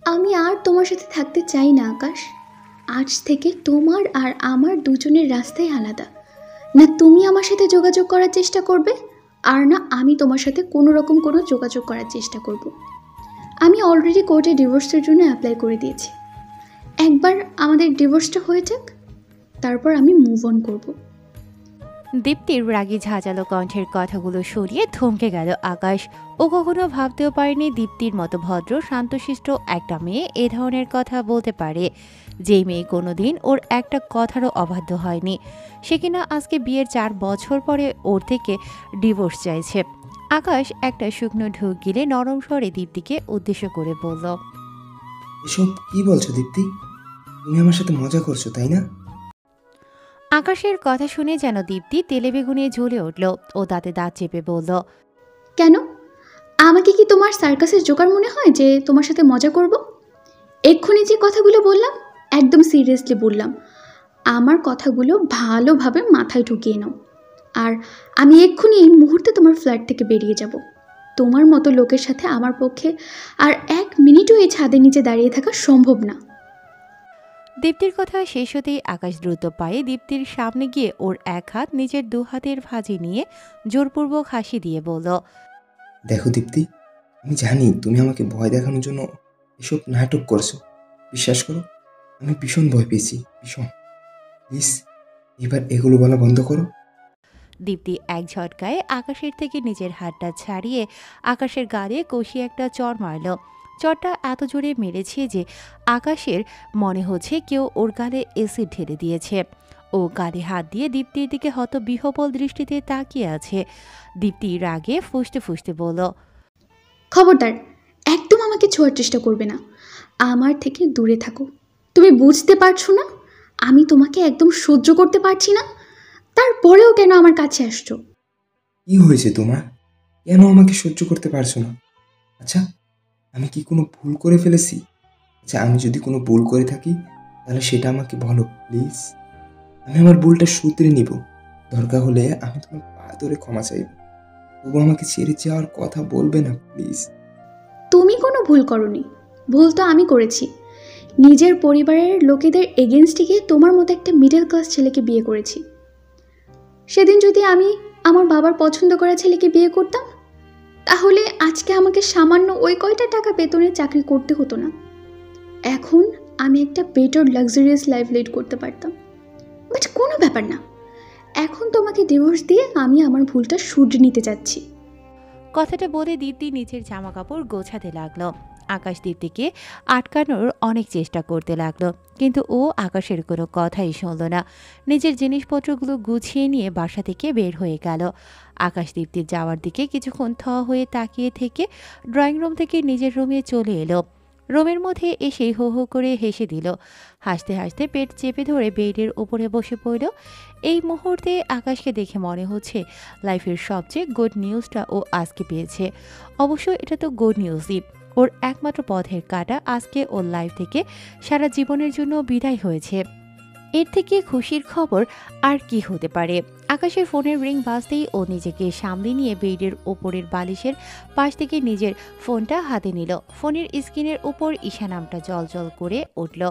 আমি আর তোমার সাথে থাকতে চাই না আকাশ। আজ থেকে তোমার আর আমার দুজনের রাস্তাই আলাদা। না তুমি আমার সাথে যোগাযোগ করার চেষ্টা করবে, আর না আমি তোমার সাথে কোনো রকম কোনো যোগাযোগ করার চেষ্টা করব। আমি অলরেডি কোর্টে ডিভোর্সের জন্য অ্যাপ্লাই করে দিয়েছি। একবার আমাদের ডিভোর্সটা হয়ে যাক, তারপর আমি মুভ অন করব। দীপ্তির রাগী ঝাঁঝালো কণ্ঠের কথাগুলো সরিয়ে থমকে গেল আকাশ। ও কখনো ভাবতেও পারেনি দীপ্তির মতো ভদ্র শান্তশিষ্ট একটা মেয়ে এ ধরনের কথা বলতে পারে, যেই মেয়ে কোনোদিন ওর একটা কথারও অবাধ্য হয়নি। সে কিনা আজকে বিয়ের 4 বছর পরে ওর থেকে ডিভোর্স চাইছে। আকাশ একটা শুকনো ঢোক গিলে নরম স্বরে দীপ্তিকে উদ্দেশ্য করে বলল, এসব কি বলছো দীপ্তি? তুমি আমার সাথে মজা করছো তাই না? আকাশের কথা শুনে যেন দীপ্তি তেলে বেগুনে জ্বলে উঠল। ও দাঁতে দাঁত চেপে বলল, কেন? আমাকে কি তোমার সার্কাসের জোকার মনে হয় যে তোমার সাথে মজা করব? এক্ষুনি যে কথাগুলো বললাম একদম সিরিয়াসলি বললাম। আমার কথাগুলো ভালোভাবে মাথায় ঢুকিয়ে নাও। আর আমি এক্ষুনি এই মুহূর্তে তোমার ফ্ল্যাট থেকে বেরিয়ে যাব। তোমার মতো লোকের সাথে আমার পক্ষে আর 1 মিনিটও এই ছাদের নিচে দাঁড়িয়ে থাকা সম্ভব না। দীপ্তির কথা শেষ হতেই আকাশ দ্রুত পায়ে দীপ্তির সামনে গিয়ে ওর এক হাত নিজের 2 হাতের ভাঁজে নিয়ে জোরপূর্বক হাসি দিয়ে বলল, দেখো দীপ্তি, আমি জানি তুমি আমাকে ভয় দেখানোর জন্য এসব নাটক করছো। বিশ্বাস করো, আমি ভীষণ ভয় পেয়েছি, ভীষণ। প্লিজ এবার এগুলো বলা বন্ধ করো। দীপ্তি এক ঝটকায় আকাশের থেকে নিজের হাতটা ছাড়িয়ে আকাশের গালে কষিয়ে একটা চড় মারল। চড়টা এত জোরে মেরেছে যে আকাশের মনে হচ্ছে কেউ ওর গালে এসিড ঢেলে দিয়েছে। ও গালে হাত দিয়ে দীপ্তির দিকে হতবিহ্বল দৃষ্টিতে তাকিয়ে আছে। দীপ্তি রাগে ফুঁসতে ফুঁসতে বলল, খবরদার, একদম আমাকে ছোঁয়ার চেষ্টা করবে না। আমার থেকে দূরে থাকো। তুমি বুঝতে পারছো না আমি তোমাকে একদম সহ্য করতে পারছি না? তারপরেও কেন আমার কাছে আসছো? কি হয়েছে তোমার? কেন আমাকে সহ্য করতে পারছো না? আচ্ছা, আমি কি কোনো ভুল করে ফেলেছি? আচ্ছা, আমি যদি কোনো ভুল করে থাকি তাহলে সেটা আমাকে বলো প্লিজ। আমি আমার ভুলটা শুধরে নিব। দরকার হলে আমি তোমার পা ধরে ক্ষমা চাইব। তবু আমাকে ছেড়ে যাওয়ার কথা বলবে না প্লিজ। তুমি কোনো ভুল করনি। ভুল তো আমি করেছি। নিজের পরিবারের লোকেদের এগেনস্টে গিয়ে তোমার মতো একটা মিডল ক্লাস ছেলেকে বিয়ে করেছি। সেদিন যদি আমি আমার বাবার পছন্দ করা ছেলেকে বিয়ে করতাম, তাহলে আজকে আমাকে সামান্য ওই কয়টা টাকা বেতনের চাকরি করতে হতো না। এখন আমি একটা বেটার লাক্সারিয়াস লাইফ লিড করতে পারতাম। বাট কোনো ব্যাপার না, এখন তোমাকে ডিভোর্স দিয়ে আমি আমার ভুলটা শুধরে নিতে চাচ্ছি। কথাটা বলে দীপ্তি নিজের জামা কাপড় গোছাতে লাগলো। আকাশ দীপ্তিকে আটকানোর অনেক চেষ্টা করতে লাগলো, কিন্তু ও আকাশের কোনো কথাই শুনল না। নিজের জিনিসপত্রগুলো গুছিয়ে নিয়ে বাসা থেকে বের হয়ে গেল। আকাশ দীপ্তির যাওয়ার দিকে কিছুক্ষণ হয়ে তাকিয়ে থেকে ড্রয়িং রুম থেকে নিজের রুমে চলে এলো। রুমের মধ্যে এসে হো হো করে হেসে দিল। হাসতে হাসতে পেট চেপে ধরে বেডের উপরে বসে পড়ল। এই মুহূর্তে আকাশকে দেখে মনে হচ্ছে লাইফের সবচেয়ে গুড নিউজটা ও আজকে পেয়েছে। অবশ্য এটা তো গুড নিউজই। ওর একমাত্র পথের কাঁটা আজকে ওর লাইফ থেকে সারা জীবনের জন্য বিদায় হয়েছে। এর থেকে খুশির খবর আর কি হতে পারে? আকাশের ফোনের রিং বাজতেই ও নিজেকে সামলে নিয়ে বেডের ওপরের বালিশের পাশ থেকে নিজের ফোনটা হাতে নিল। ফোনের স্ক্রিনের উপর ঈশা নামটা জলজল করে উঠল।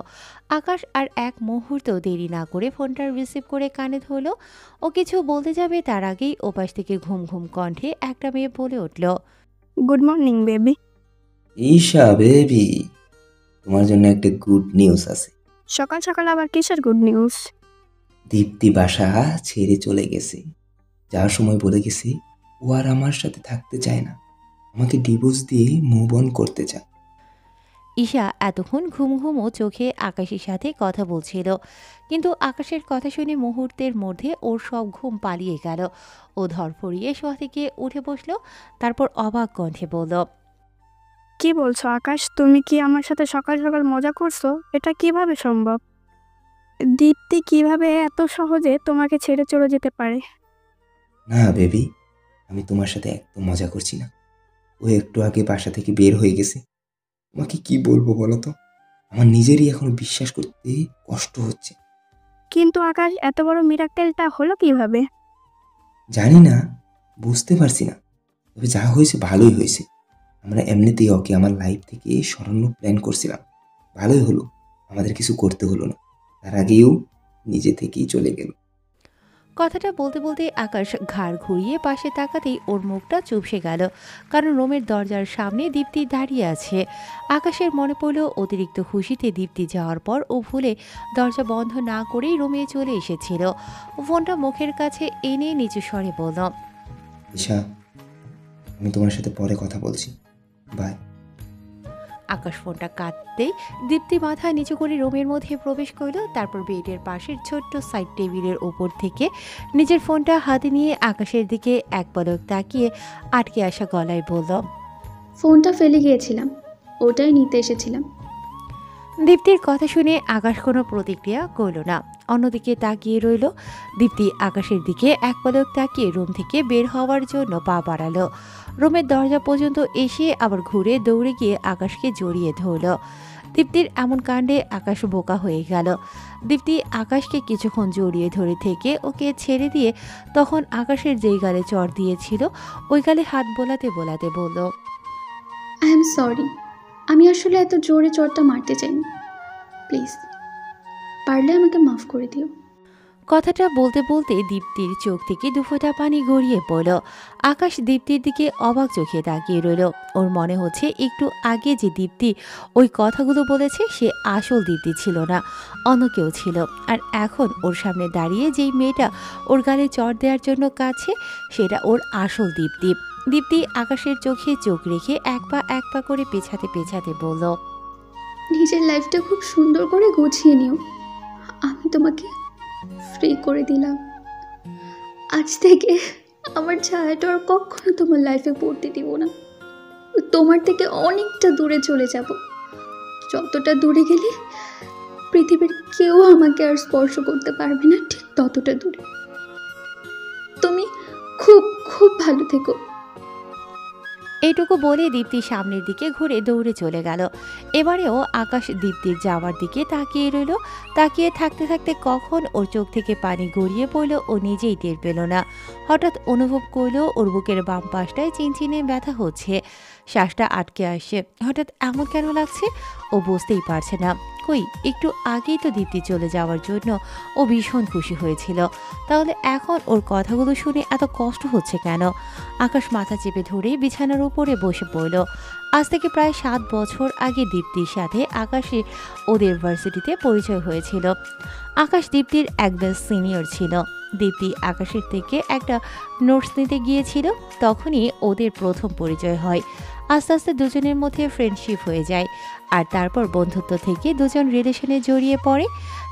আকাশ আর এক মুহূর্ত দেরি না করে ফোনটা রিসিভ করে কানে ধরল। ও কিছু বলতে যাবে তার আগেই ওপাশ থেকে ঘুম ঘুম কণ্ঠে একটা মেয়ে বলে উঠল, good morning baby. Isha baby, তোমার জন্য একটা গুড নিউজ আছে। সকাল সকাল আবার কিসের গুড নিউজ? দীপ্তি বাসা ছেড়ে চলে গেছে। যাওয়ার সময় বলে গেছে ও আর আমার সাথে থাকতে চায় না, আমাকে ডিভোর্স দিয়ে মুভ অন করতে চায়। ঈশা এতক্ষণ ঘুম ঘুমো চোখে আকাশের সাথে কথা বলছিল, কিন্তু আকাশের কথা শুনে মুহূর্তের মধ্যে ওর সব ঘুম পালিয়ে গেল। ও ধরফড়িয়ে শোয়া থেকে উঠে বসলো, তারপর অবাক কণ্ঠে বলল, কি বলছো আকাশ? তুমি কি আমার সাথে সকাল সকাল মজা করছো? এটা কিভাবে সম্ভব? দীপ্তি কিভাবে এত সহজে তোমাকে ছেড়ে চলে যেতে পারে? না বেবি, আমি তোমার সাথে একদম মজা করছি না। ও একটু আগে বাসা থেকে বের হয়ে গেছে। তোমাকে কি বলবো বলো তো, আমার নিজেরই এখন বিশ্বাস করতে কষ্ট হচ্ছে। কিন্তু আকাশ, এত বড় মিরাক্কেলটা হলো কিভাবে? জানি না, বুঝতে পারছি না। তবে যা হয়েছে ভালোই হয়েছে। আমরা এমনিতেই ওকে আমার লাইফ থেকে সরানোর প্ল্যান করছিলাম। ভালোই হলো, আমাদের কিছু করতে হলো না। তার আগেও নিজে থেকেই চলে গেল। কথাটা বলতে বলতে আকাশ ঘাড় ঘুরিয়ে পাশে তাকাতেই ওর মুখটা চুপসে গেল, কারণ রুমের দরজার সামনে দীপ্তি দাঁড়িয়ে আছে। আকাশের মনে পড়ল অতিরিক্ত খুশিতে দীপ্তি যাওয়ার পর ও ভুলে দরজা বন্ধ না করেই রুমে চলে এসেছিল। ফোনটা মুখের কাছে এনে নিচু স্বরে বলল, ঈশা, আমি তোমার সাথে পরে কথা বলছি, বাই। আকাশ ফোনটা কাটতেই দীপ্তি মাথা নিচু করে রুমের মধ্যে প্রবেশ করল। তারপর বেডের পাশের ছোট্ট সাইড টেবিলের ওপর থেকে নিজের ফোনটা হাতে নিয়ে আকাশের দিকে এক পলক তাকিয়ে আটকে আসা গলায় বলল, ফোনটা ফেলে গিয়েছিলাম, ওটাই নিতে এসেছিলাম। দীপ্তির কথা শুনে আকাশ কোনো প্রতিক্রিয়া করল না, অন্যদিকে তাকিয়ে রইল। দীপ্তি আকাশের দিকে এক পলক তাকিয়ে রুম থেকে বের হওয়ার জন্য পা বাড়ালো। রুমের দরজা পর্যন্ত এসে আবার ঘুরে দৌড়ে গিয়ে আকাশকে জড়িয়ে ধরল। দীপ্তির এমন কাণ্ডে আকাশ বোকা হয়ে গেল। দীপ্তি আকাশকে কিছুক্ষণ জড়িয়ে ধরে থেকে ওকে ছেড়ে দিয়ে তখন আকাশের যেই গালে চড় দিয়েছিল ওই গালে হাত বোলাতে বোলাতে বলল, আই এম সরি, আমি আসলে এত জোরে চড়টা মারতে চাইনি। প্লিজ, পারলে আমাকে মাফ করে দিও। কথাটা বলতে বলতে দীপ্তির চোখ থেকে দুফোঁটা পানি গড়িয়ে পড়ল। আকাশ দীপ্তির দিকে অবাক চোখে তাকিয়ে রইল। ওর মনে হচ্ছে একটু আগে যে দীপ্তি ওই কথাগুলো বলেছে সে আসল দীপ্তি ছিল না, অন্য কেউ ছিল। আর এখন ওর সামনে দাঁড়িয়ে যেই মেয়েটা ওর গালে চড় দেওয়ার জন্য কাছে সেটা ওর আসল দীপ্তি। দীপ্তি আকাশের চোখে চোখ রেখে এক পা করে পেছাতে পেছাতে বলল, নিজের লাইফটা খুব সুন্দর করে গুছিয়ে নিও। আমি তোমাকে ফ্রি করে দিলাম। আজ থেকে আমার ছায়াটা আর কখনো তোমার লাইফে পড়তে দিব না। তোমার থেকে অনেকটা দূরে চলে যাব, যতটা দূরে গেলে পৃথিবীর কেউ আমাকে আর স্পর্শ করতে পারবে না, ঠিক ততটা দূরে। তুমি খুব খুব ভালো থেকো। এইটুকু বলে দীপ্তি সামনের দিকে ঘুরে দৌড়ে চলে গেল। এবারেও আকাশ দীপ্তির যাওয়ার দিকে তাকিয়ে রইল। তাকিয়ে থাকতে থাকতে কখন ওর চোখ থেকে পানি গড়িয়ে পড়ল ও নিজেই টের পেল না। হঠাৎ অনুভব করল ওর বুকের বাম পাশটায় চিনচিনে ব্যথা হচ্ছে, শ্বাসটা আটকে আসছে। হঠাৎ এমন কেন লাগছে ও বুঝতেই পারছে না। কই, একটু আগেই তো দীপ্তি চলে যাওয়ার জন্য ও ভীষণ খুশি হয়েছিল, তাহলে এখন ওর কথাগুলো শুনে এত কষ্ট হচ্ছে কেন? আকাশ মাথা চেপে ধরে বিছানার উপরে বসে পড়ল। আজ থেকে প্রায় 7 বছর আগে দীপ্তির সাথে আকাশের ওদের ভার্সিটিতে পরিচয় হয়েছিল। আকাশ দীপ্তির এক ব্যাচ সিনিয়র ছিল। দীপ্তি আকাশের থেকে একটা নোটস নিতে গিয়েছিল, তখনই ওদের প্রথম পরিচয় হয়। আস্তে আস্তে দুজনের মধ্যে ফ্রেন্ডশিপ হয়ে যায়, আর তারপর বন্ধুত্ব থেকে দুজন রিলেশনে জড়িয়ে পড়ে।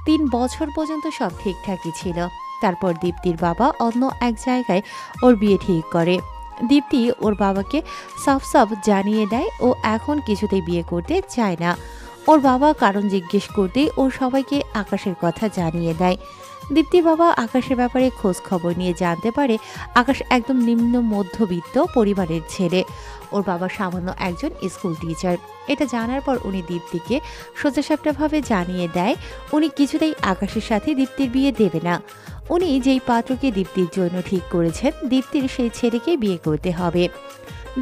3 বছর পর্যন্ত সব ঠিকঠাকই ছিল। তারপর দীপ্তির বাবা অন্য এক জায়গায় ওর বিয়ে ঠিক করে। দীপ্তি ওর বাবাকে সাফ জানিয়ে দেয় ও এখন কিছুতেই বিয়ে করতে চায় না। ওর বাবা কারণ জিজ্ঞেস করতেই ও সবাইকে আকাশের কথা জানিয়ে দেয়। দীপ্তির বাবা আকাশের ব্যাপারে খোঁজ খবর নিয়ে জানতে পারে আকাশ একদম নিম্ন মধ্যবিত্ত পরিবারের ছেলে। ওর বাবা সামান্য একজন স্কুল টিচার। এটা জানার পর উনি দীপ্তিকে সোজাসাপটাভাবে জানিয়ে দেয় উনি কিছুতেই আকাশের সাথে দীপ্তির বিয়ে দেবে না। উনি যেই পাত্রকে দীপ্তির জন্য ঠিক করেছেন, দীপ্তির সেই ছেলেকে বিয়ে করতে হবে।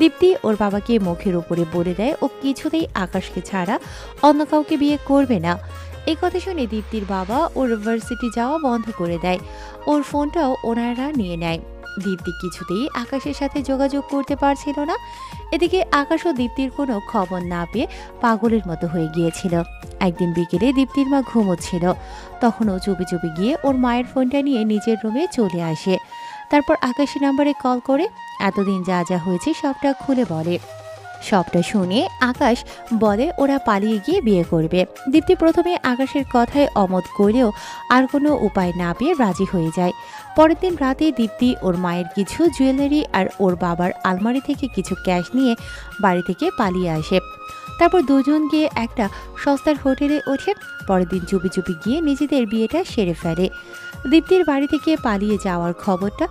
দীপ্তি ওর বাবাকে মুখের উপরে বলে দেয় ও কিছুতেই আকাশকে ছাড়া অন্য কাউকে বিয়ে করবে না। এই কথা শুনে দীপ্তির বাবা ওর ভার্সিটি যাওয়া বন্ধ করে দেয়। ওর ফোনটাও ওনারা নিয়ে নেয়। দীপ্তি কিছুতেই আকাশের সাথে যোগাযোগ করতে পারছিল না। এদিকে আকাশ ও দীপ্তির কোনো খবর না পেয়ে পাগলের মতো হয়ে গিয়েছিল। একদিন বিকেলে দীপ্তির মা ঘুমোচ্ছিল, তখন ও চুপি চুপি গিয়ে ওর মায়ের ফোনটা নিয়ে নিজের রুমে চলে আসে। তারপর আকাশের নাম্বারে কল করে এতদিন যা যা হয়েছে সবটা খুলে বলে। সবটা শুনে আকাশ বলে ওরা পালিয়ে গিয়ে বিয়ে করবে। দীপ্তি প্রথমে আকাশের কথায় অমত করলেও আর কোনো উপায় না পেয়ে রাজি হয়ে যায়। পরের দিন রাতে দীপ্তি ওর মায়ের কিছু জুয়েলারি আর ওর বাবার আলমারি থেকে কিছু ক্যাশ নিয়ে বাড়ি থেকে পালিয়ে আসে। তারপর দুজন গিয়ে একটা সস্তার হোটেলে ওঠে। পরের দিন চুপি চুপি গিয়ে নিজেদের বিয়েটা সেরে ফেলে। দীপ্তির বাড়ি থেকে পালিয়ে যাওয়ার খবরটা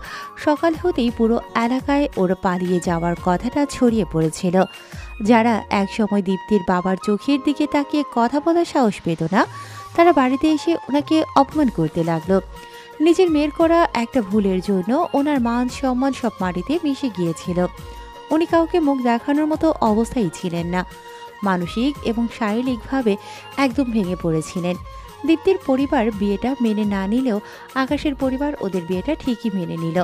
সকাল হতেই পুরো এলাকায় ওর পালিয়ে যাওয়ার কথাটা ছড়িয়ে পড়েছিল। যারা একসময় দীপ্তির বাবার চোখের দিকে তাকিয়ে কথা বলার সাহস পেত না, তারা বাড়িতে এসে ওনাকে অপমান করতে লাগলো। নিজের মেয়ের করা একটা ভুলের জন্য ওনার মান সম্মান সব মাটিতে মিশে গিয়েছিল। উনি কাউকে মুখ দেখানোর মতো অবস্থায় ছিলেন না। মানসিক এবং শারীরিকভাবে একদম ভেঙে পড়েছিলেন। দীপ্তির পরিবার বিয়েটা মেনে না নিলেও আকাশের পরিবার ওদের বিয়েটা ঠিকই মেনে নিল।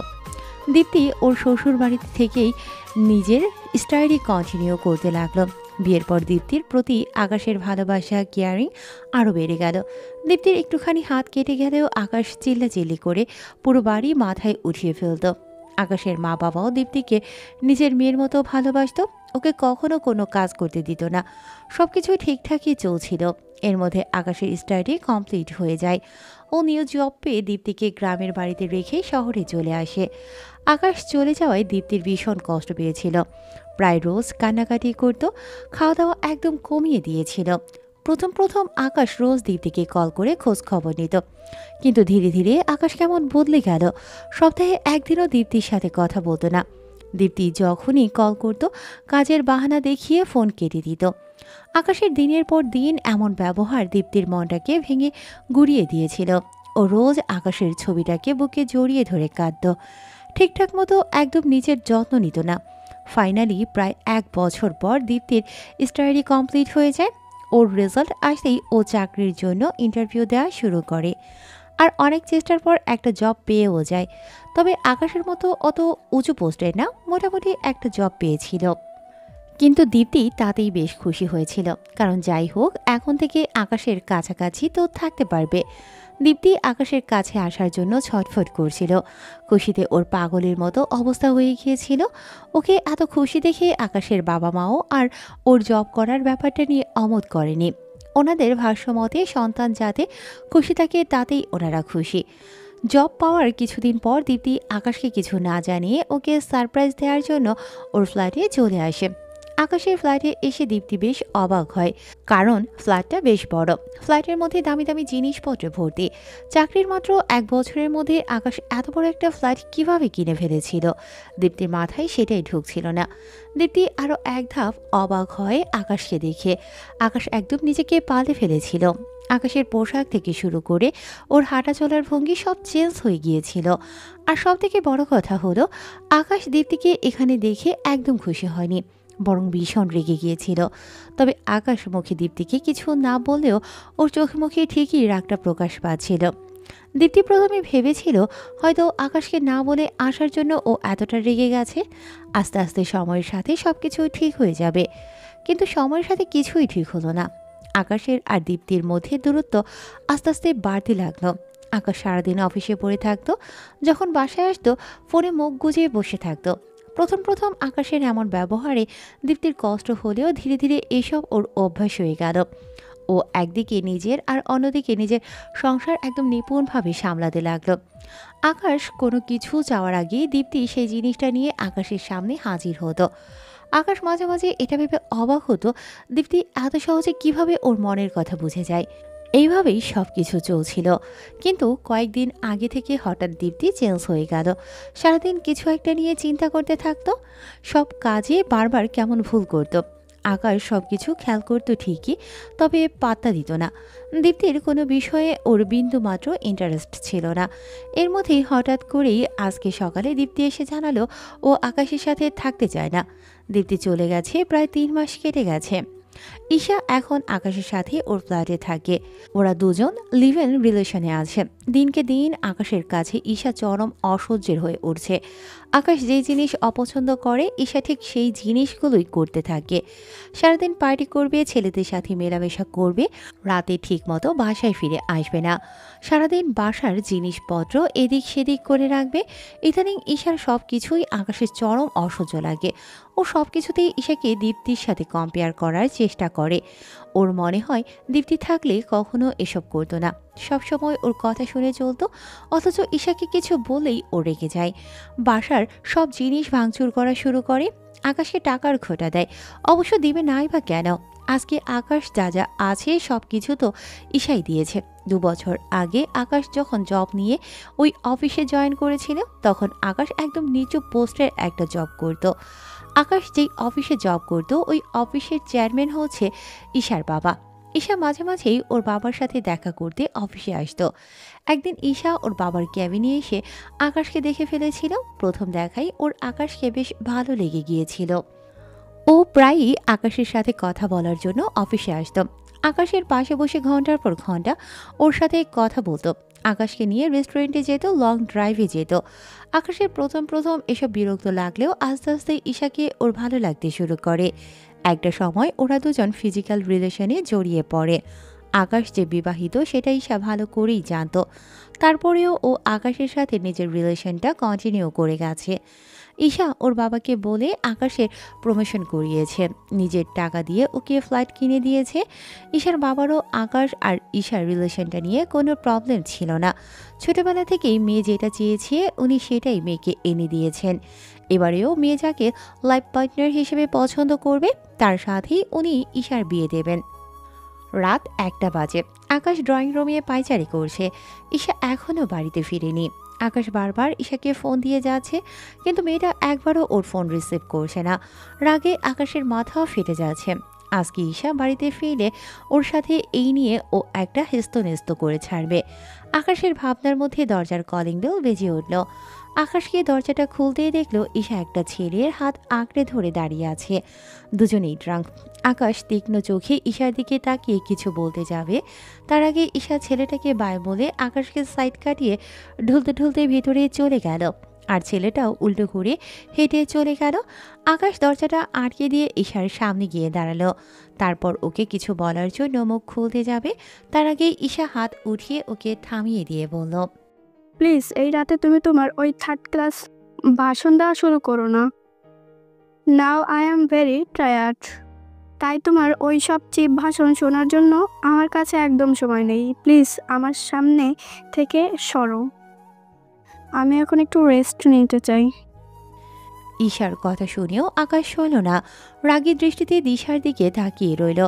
দীপ্তি ওর শ্বশুর বাড়িতে থেকেই নিজের স্টাইলই কন্টিনিউ করতে লাগলো। বিয়ের পর দীপ্তির প্রতি আকাশের ভালোবাসা, কেয়ারিং আরও বেড়ে গেল। দীপ্তির একটুখানি হাত কেটে গেলেও আকাশ চিল্লাচিল্লি করে পুরো বাড়ি মাথায় উঠিয়ে ফেলত। আকাশের মা বাবাও দীপ্তিকে নিজের মেয়ের মতো ভালোবাসত। ওকে কখনো কোনো কাজ করতে দিত না। সব কিছুই ঠিকঠাকই চলছিল। এর মধ্যে আকাশের স্টাডি কমপ্লিট হয়ে যায়। ও নিউ জব পেয়ে দীপ্তিকে গ্রামের বাড়িতে রেখে শহরে চলে আসে। আকাশ চলে যাওয়ায় দীপ্তির ভীষণ কষ্ট পেয়েছিল। প্রায় রোজ কান্নাকাটি করত, খাওয়া দাওয়া একদম কমিয়ে দিয়েছিল। প্রথম প্রথম আকাশ রোজ দীপ্তিকে কল করে খোঁজ খবর নিত, কিন্তু ধীরে ধীরে আকাশ কেমন বদলে গেল। সপ্তাহে একদিনও দীপ্তির সাথে কথা বলতো না। দীপ্তি যখনই কল করত কাজের বাহানা দেখিয়ে ফোন কেটে দিত। আকাশের দিনের পর দিন এমন ব্যবহার দীপ্তির মনটাকে ভেঙে গুড়িয়ে দিয়েছিল। ও রোজ আকাশের ছবিটাকে বুকে জড়িয়ে ধরে কাঁদত। ঠিকঠাক মতো একদম নিজের যত্ন নিত না। ফাইনালি প্রায় 1 বছর পর দীপ্তির স্টাডি কমপ্লিট হয়ে যায়। ওর রেজাল্ট আসলেই ও চাকরির জন্য ইন্টারভিউ দেওয়া শুরু করে, আর অনেক চেষ্টার পর একটা জব পেয়েও যায়। তবে আকাশের মতো অত উঁচু পোস্টে না, মোটামুটি একটা জব পেয়েছিল। কিন্তু দীপ্তি তাতেই বেশ খুশি হয়েছিল, কারণ যাই হোক এখন থেকে আকাশের কাছাকাছি তো থাকতে পারবে। দীপ্তি আকাশের কাছে আসার জন্য ছটফট করছিল। খুশিতে ওর পাগলের মতো অবস্থা হয়ে গিয়েছিল। ওকে এত খুশি দেখে আকাশের বাবা মাও আর ওর জব করার ব্যাপারটা নিয়ে অমত করেনি। ওনাদের ভাষ্যমতে সন্তান যাতে খুশি থাকে তাতেই ওনারা খুশি। জব পাওয়ার কিছুদিন পর দীপ্তি আকাশকে কিছু না জানিয়ে ওকে সারপ্রাইজ দেওয়ার জন্য ওর ফ্ল্যাটে চলে আসে। আকাশের ফ্ল্যাটে এসে দীপ্তি বেশ অবাক হয়, কারণ ফ্ল্যাটটা বেশ বড়। ফ্ল্যাটের মধ্যে দামি দামি জিনিসপত্রে ভর্তি। চাকরির মাত্র 1 বছরের মধ্যে আকাশ এত বড় একটা ফ্ল্যাট কিভাবে কিনে ফেলেছিল? দীপ্তির মাথায় সেটাই ঢুকছিল না। দীপ্তি আরও এক ধাপ অবাক হয় আকাশকে দেখে। আকাশ একদম নিজেকে পাল্টে ফেলেছিল। আকাশের পোশাক থেকে শুরু করে ওর হাঁটা চলার ভঙ্গি সব চেঞ্জ হয়ে গিয়েছিল। আর সব থেকে বড় কথা হলো, আকাশ দীপ্তিকে এখানে দেখে একদম খুশি হয়নি, বরং ভীষণ রেগে গিয়েছিল। তবে আকাশ মুখে দীপ্তিকে কিছু না বললেও ওর চোখে মুখে ঠিকই রাগটা প্রকাশ পাচ্ছিল। দীপ্তি প্রথমে ভেবেছিল হয়তো আকাশকে না বলে আসার জন্য ও এতটা রেগে গেছে। আস্তে আস্তে সময়ের সাথে সব কিছু ঠিক হয়ে যাবে, কিন্তু সময়ের সাথে কিছুই ঠিক হলো না। আকাশের আর দীপ্তির মধ্যে দূরত্ব আস্তে আস্তে বাড়তে লাগলো। আকাশ সারাদিন অফিসে পড়ে থাকতো, যখন বাসায় আসতো ফোনে মুখ গুজে বসে থাকতো। প্রথম প্রথম আকাশের এমন ব্যবহারে দীপ্তির কষ্ট হলেও ধীরে ধীরে এসব ওর অভ্যাস হয়ে গেল। ও একদিকে নিজের আর অন্যদিকে নিজের সংসার একদম নিপুণভাবে সামলাতে লাগলো। আকাশ কোনো কিছু চাওয়ার আগেই দীপ্তি সেই জিনিসটা নিয়ে আকাশের সামনে হাজির হতো। আকাশ মাঝে মাঝে এটা ভেবে অবাক হতো, দীপ্তি এত সহজে কিভাবে ওর মনের কথা বুঝে যায়। এইভাবেই সব কিছু চলছিল, কিন্তু কয়েকদিন আগে থেকে হঠাৎ দীপ্তি চেঞ্জ হয়ে গেল। সারাদিন কিছু একটা নিয়ে চিন্তা করতে থাকতো। সব কাজে বারবার কেমন ভুল করতো। আকাশ সব কিছু খেয়াল করতো ঠিকই, তবে পাত্তা দিত না। দীপ্তির কোনো বিষয়ে ওর বিন্দু মাত্র ইন্টারেস্ট ছিল না। এর মধ্যেই হঠাৎ করেই আজকে সকালে দীপ্তি এসে জানালো ও আকাশের সাথে থাকতে চায় না। দীপ্তি চলে গেছে প্রায় 3 মাস কেটে গেছে। ঈশা এখন আকাশের সাথে ওর ফ্ল্যাটে থাকে। ওরা দুজন লিভ ইন রিলেশনে আছে। দিনকে দিন আকাশের কাছে ঈশা চরম অসহ্যের হয়ে উঠছে। আকাশ যেই জিনিস অপছন্দ করে ঈশা ঠিক সেই জিনিসগুলোই করতে থাকে। সারাদিন পার্টি করবে, ছেলেদের সাথে মেলামেশা করবে, রাতে ঠিক মতো বাসায় ফিরে আসবে না। সারাদিন বাসার জিনিসপত্র এদিক সেদিক করে রাখবে। ইদানিং ঈশার সব কিছুই আকাশের চরম অসহ্য লাগে। ও সব কিছুতেই ঈশাকে দীপ্তির সাথে কম্পেয়ার করার চেষ্টা করে। ওর মনে হয় দীপ্তি থাকলে কখনো এসব করতো না, সবসময় ওর কথা শুনে চলতো। অথচ ঈশাকে কিছু বলেই ও রেগে যায়। বাসার সব জিনিস ভাঙচুর করা শুরু করে। আকাশকে টাকার খোঁটা দেয়। অবশ্য দিবে নাই বা কেন, আজকে আকাশ যা যা আছে সব কিছু তো ঈশাই দিয়েছে। 2 বছর আগে আকাশ যখন জব নিয়ে ওই অফিসে জয়েন করেছিল, তখন আকাশ একদম নিচু পোস্টের একটা জব করতো। আকাশ যেই অফিসে জব করতো ওই অফিসের চেয়ারম্যান হচ্ছে ঈশার বাবা। ঈশা মাঝে মাঝেই ওর বাবার সাথে দেখা করতে অফিসে আসতো। একদিন ঈশা ওর বাবার ক্যাবিনে এসে আকাশকে দেখে ফেলেছিল। প্রথম দেখাই ওর আকাশকে বেশ ভালো লেগে গিয়েছিল। ও প্রায়ই আকাশের সাথে কথা বলার জন্য অফিসে আসতো। আকাশের পাশে বসে ঘন্টার পর ঘন্টা ওর সাথে কথা বলতো। আকাশকে নিয়ে রেস্টুরেন্টে যেত, লং ড্রাইভে যেত। আকাশের প্রথম প্রথম এসব বিরক্ত লাগলেও আস্তে আস্তে ঈশাকে ওর ভালো লাগতে শুরু করে। একটা সময় ওরা দুজন ফিজিক্যাল রিলেশনে জড়িয়ে পড়ে। আকাশ যে বিবাহিত সেটা ঈশা ভালো করেই জানতো। তারপরেও ও আকাশের সাথে নিজের রিলেশনটা কন্টিনিউ করে গেছে। ঈশা ওর বাবাকে বলে আকাশের প্রমোশন করিয়েছে, নিজের টাকা দিয়ে ওকে ফ্লাইট কিনে দিয়েছে। ঈশার বাবারও আকাশ আর ঈশার রিলেশনটা নিয়ে কোনো প্রবলেম ছিল না। ছোটবেলা থেকেই মেয়ে যেটা চেয়েছে উনি সেটাই মেয়েকে এনে দিয়েছেন। এবারেও মেয়ে যাকে লাইফ পার্টনার হিসেবে পছন্দ করবে তার সাথেই উনি ঈশার বিয়ে দেবেন। রাত 1টা বাজে। আকাশ ড্রয়িং রুমে পায়চারি করছে। ঈশা এখনও বাড়িতে ফিরেনি। আকাশ বারবার ঈশাকে ফোন দিয়ে যাচ্ছে, কিন্তু মেয়েটা একবারও ওর ফোন রিসিভ করছে না। রাগে আকাশের মাথাও ফেটে যাচ্ছে। আজকে ঈশা বাড়িতে ফিরলে ওর সাথে এই নিয়ে ও একটা হেস্তনেস্ত করে ছাড়বে। আকাশের ভাবনার মধ্যে দরজার কলিং বেল বেজে উঠল। আকাশকে দরজাটা খুলতেই দেখল ঈশা একটা ছেলের হাত আঁকড়ে ধরে দাঁড়িয়ে আছে। দুজনেই ড্রাঙ্ক। আকাশ তীক্ষ্ণ চোখে ঈশার দিকে তাকিয়ে কিছু বলতে যাবে, তার আগে ঈশা ছেলেটাকে বাই বলে আকাশকে সাইড কাটিয়ে ঢুলতে ঢুলতে ভেতরে চলে গেল। আর ছেলেটাও উল্টো ঘুরে হেঁটে চলে গেল। আকাশ দরজাটা আটকে দিয়ে ঈশার সামনে গিয়ে দাঁড়ালো। তারপর ওকে কিছু বলার জন্য মুখ খুলতে যাবে, তার আগে ঈশা হাত উঠিয়ে ওকে থামিয়ে দিয়ে বলল, প্লিজ এই রাতে তুমি তোমার ওই থার্ড ক্লাস ভাষণ দেওয়া শুরু করো না। Now I am very tired. তাই তোমার ওই সব চিপ ভাষণ শোনার জন্য আমার কাছে একদম সময় নেই। প্লিজ আমার সামনে থেকে সরো। আমি এখন একটু রেস্ট নিতে চাই। ঈশার কথা শুনেও আকাশ সরল না। রাগী দৃষ্টিতে দিশার দিকে তাকিয়ে রইল।